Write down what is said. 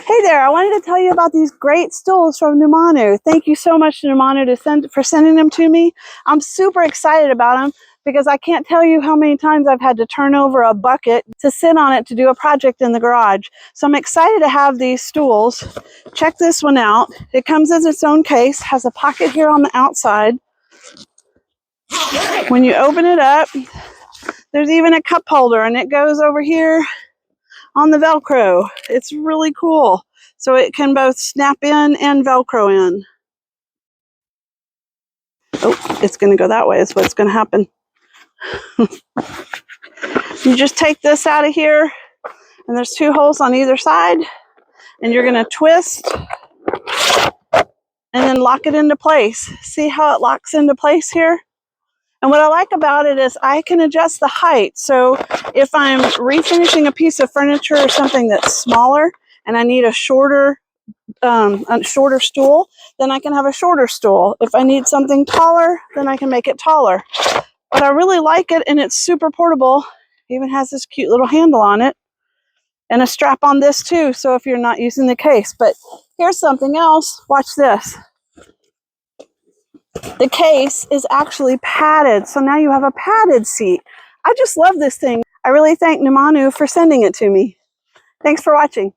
Hey there, I wanted to tell you about these great stools from NUMANU. Thank you so much to NUMANU for sending them to me. I'm super excited about them because I can't tell you how many times I've had to turn over a bucket to sit on it to do a project in the garage. So I'm excited to have these stools. Check this one out. It comes as its own case, has a pocket here on the outside. When you open it up, there's even a cup holder, and it goes over here on the Velcro. It's really cool. So it can both snap in and Velcro in. Oh, it's going to go that way is what's going to happen. You just take this out of here, and there's 2 holes on either side, and you're going to twist and then lock it into place. See how it locks into place here? And what I like about it is I can adjust the height. So if I'm refinishing a piece of furniture or something that's smaller and I need a shorter stool, then I can have a shorter stool. If I need something taller, then I can make it taller. But I really like it, and it's super portable. It even has this cute little handle on it and a strap on this too, so if you're not using the case. But here's something else. Watch this. The case is actually padded, so now you have a padded seat. I just love this thing. I really thank NUMANU for sending it to me. Thanks for watching.